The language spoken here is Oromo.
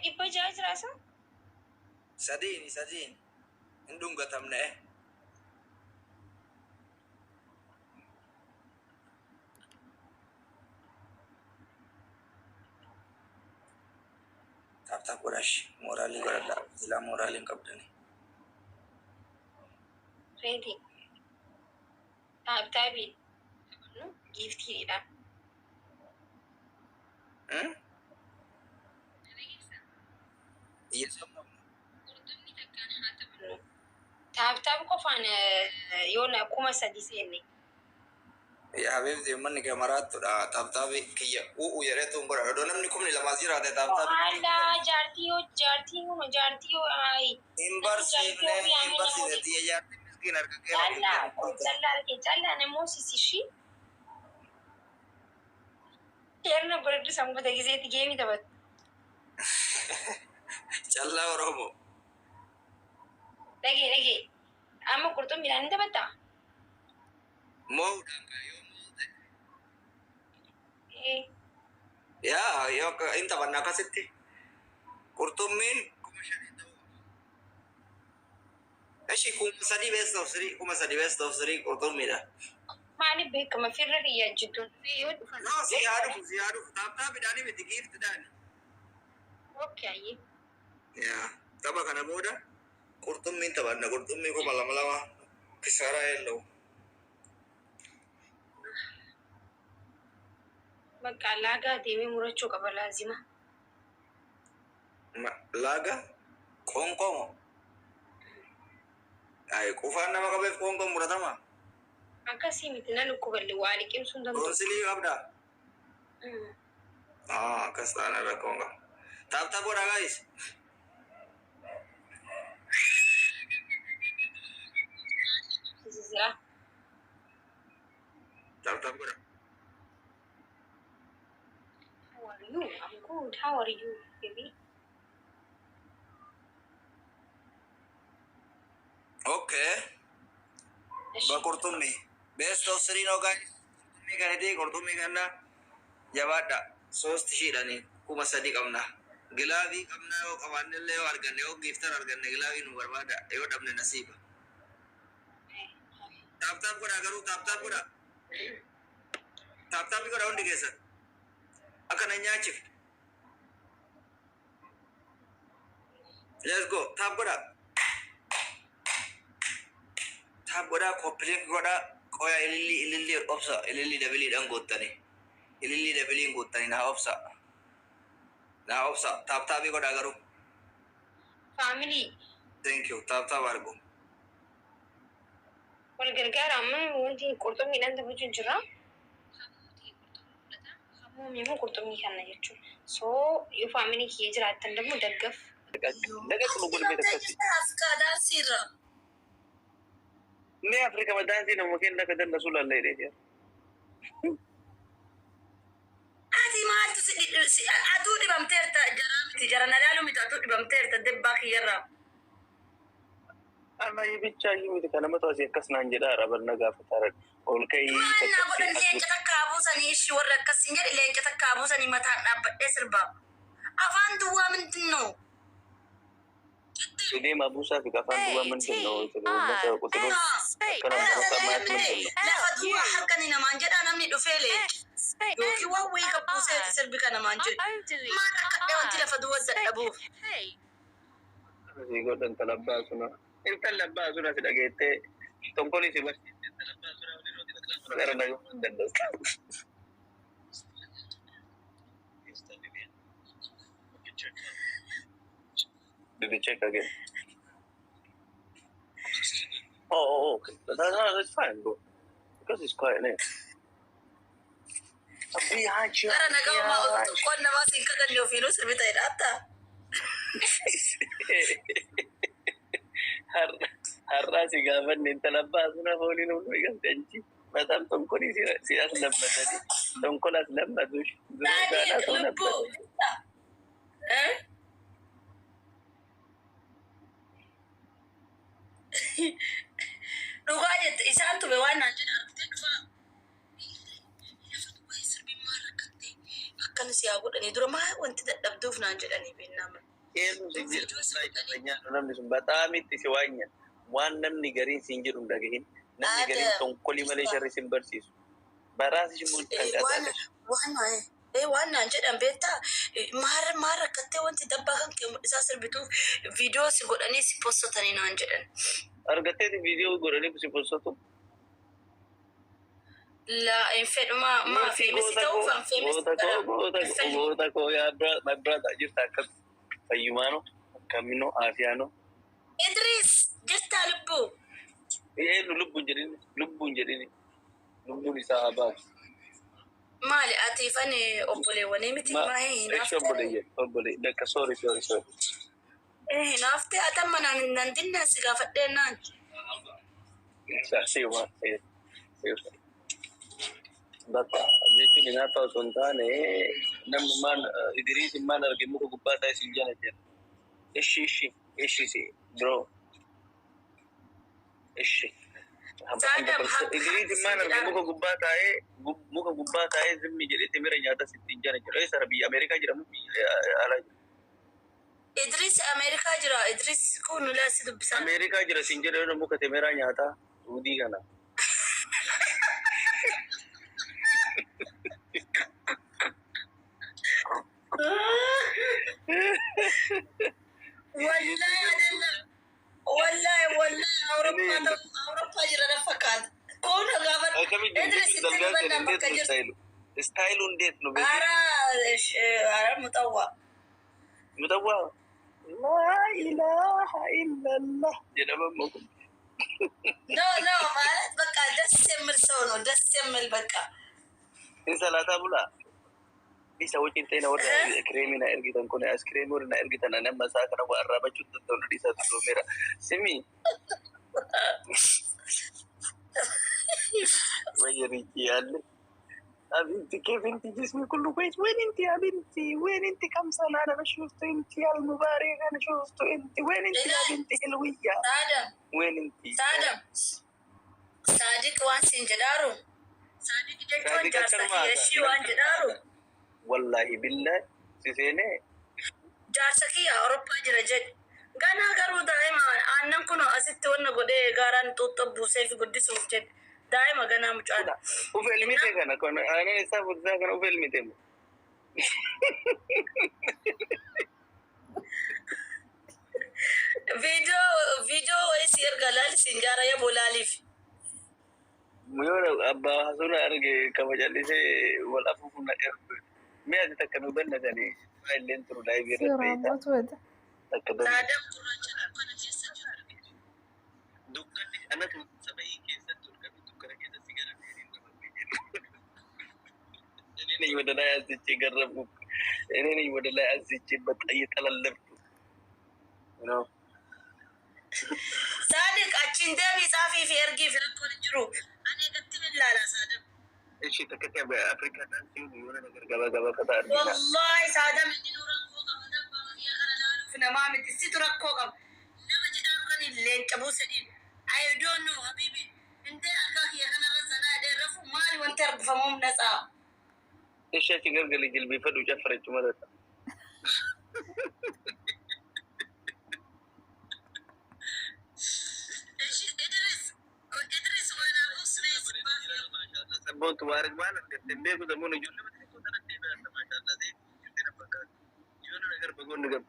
Ipa rasa? Sadin. Indung gatam na eh. Tap kurash. Morali garada. Sila moralin kapdani. Ready. Tabi. Gift hira. Yes. Tabi ko fan yona kuma sadisene. Ya habibti manni ke maratu da tabtabi kiya yare to ngora do namni kumni la mazira de tabtabi Ala jartiyo ai imbarsi de tiya jarti miskin arka ke challa ne mosi sishi yerna burdu sambu de gizeti gemi da bat challa oromo lagi amma kurto milan da bata mo ya yo inta banna kasitti kurtumin ايش يكون سدي بس دوسري kurtumida mani be kama firri ya jiddu no ziyadu tabta bidani mit gift dani okay ya taba kana boda kurtumin tabanna kurtumin ko malama kisara hello baka laga demi muracho kaba lazima laga kongkong ay kufana makabe kongkong muratama akasi mitna ko balli wali kim sundan konsili abda kasana ra konga tap boda guys zizira tap boda how are you? I'm good. How are you, baby? Okay. Bakurtumi. Best of three no guys. Kurtumi kaniti kurtumi kanna. Jabada. Sost shidani. Kuma sadi kamna. Gilavi kamna yo kawanne le arganne yo giftar arganne gilavi nu barbada. Yo damne nasiba. Tap kora garu tap kora. Tap ko round ke sir. Akan nyachif. Let's go. Tap kora. Tap goda complete goda koya ilili opsa ilili dabili dan gotani ilili dabili gotani na opsa tap goda garu family thank you tap argo wal gargara amma wonti kurto minan da bujun jira hamu mimu kurto mi kanna yachu so you family ki jira tan da mu daggaf daga kuma gurbe da kashi afkada sirra ne Afrika madansi na mungkin da kadan da sulan lai dai ati ma si atu di bamterta jarana lalu mi atu di bamterta debba khiyara amma yi bicca yi mi kana mata sai kasna jida rabar na gafa tare ol kai na godan lenja takabu sani shi warra kasinya lenja takabu sani mata dabbe sirba afan duwa min dinno Ini mabusa fi kafan duwa min dinno to masa kutulu kana masa ma la fadwa hakani na manjada namni dufele yoki wawi ka puse sirbi kana manjid ma takadde wanti la fadwa dadabu si godan talabba suna il talabba suna si dagete tonkoli si basti talabba suna ni karena yo dandas Did they check again? Oh, okay. That's fine, bro. Because it's quiet there. Behind you. Tara nagawa ma kon na masin kagan yo fino sirbi tayo data. Harra si gaban din talabas na huli nung ikan tenchi. Matam tungkol si aslam na dali. Tungkol aslam na dush. Dali, lupo. Dhugaa jette isaan tube waan naan jedha argitee dhufa. Lafa duwwaa sirbi maal rakkattee akkana si haa godhanii fuuldura maa wanti dadhabduuf naan jedhanii beennama. Namni sun bataam itti si waanya waan namni gariin siin jedhu hin dhagahin namni gariin tonkolii malee sharri sin barsiisu baraasi shimmuun kan qasaadha. Waan naan jedhan beektaa maal rakkattee wanti dabbaa kan kee mul'isaa sirbituuf viidiyoo si godhanii si postotanii naan jedhan. Argatteeti viidiyoo godhanii si postatu. La fedhuma maa feemisi ta'uuf an feemisi goota koo yaa my brother jirta akkas fayyumaano akkamino aafiyaano. Idris jirtaa lubbuu. Lubbuun jedhini lubbuun isaa habaatu. Maali atiifan obboleewwanii miti maahee hinaafte. Obbolee dakka sorry. Hinaaftee atamma nan dinnaa si gaafadhee naan. Seema. Bakka jechuun nyaata osoo hin taane namni maan Idriisin maan arge muka gubbaa taa'e siin jala jira. Ishi bro. Ishi. Idriisin maan arge muka gubbaa taa'e zimmi jedhee timira nyaata sittiin jala jira. Eessa biyya Ameerikaa jedhamu biyya alaa jira. Idris Ameerikaa jira. Idris kun nulaa si dubbisaa. Ameerikaa jira siin jedhee muka timiraa nyaata suudii kana. Wallahi Awurooppaa jira na fakkaata. Kun gaafa Idris itti dibannaa bakka jirtu. Istaayiluun deet nu Ara mutawwaa. Laa ilaaha illallah jedhama mokum. No ማለት በቃ ደስ የሚል ሰው ነው። ደስ የሚል በቃ ሰላታ ቡላ isa wajjin ta'e na warra kireemii na ergitan kun as kireemii warra na ergitan nama isaa kana waa arrabachuu danda'u dhiisaa tuddoomeera simi wayyarichi yaalle abinti kefinti jismi kullu kwais وين انت كم سنة انا شفت انت يا المبارك انا شفت انت وين انت يا بنت الوية وين انت صادق واسين جدارو صادق جدارو جارسا يشي وان جدارو والله بالله سيسيني جارسكي أوروبا جرجت غانا غارو دائما أنن كنو أسيت ونا غدي غاران توتو بوسيف غدي سوفجت دائما غانا مجانا وفيلمي تيغانا كون أنا نسا بوزا كان وفيلمي تيم فيديو ويسير غلال سنجارة يا بولاليف ميونا أبا حسونا أرغي كما جالسي والأفوفنا إرغي ما أنت كانوا بنا ثاني ما اللي أنتوا لا يبيرد بيتا تكبر دكان أنا سبعي كيسة تركب دكان كيسة سيجارة ini nih udah lah asik garap ini nih udah lah asik betai terlalu you know Sadik acinde misafi fi ergi fi rakon jiru ane gatti billala Sadam ايش تكتب بافريقيا تنسي ويونا نقدر قبا كذا والله Sadam inni nuran koga madam ya kana lalu fi namami tisitura koga nama jidan kan ille tabu sadin I don't know habibi inde aka ya kana razana de rafu mali wanta rabfamum nasa ايش تقدر قال لي جلبي فدو جفرت مرة إدريس وانا أسمع سبوت وارد وانا تنبيه كده مو نجول لما تكون تنبيه ما شاء الله زي جدنا بكار يونا نقدر بقول نقدر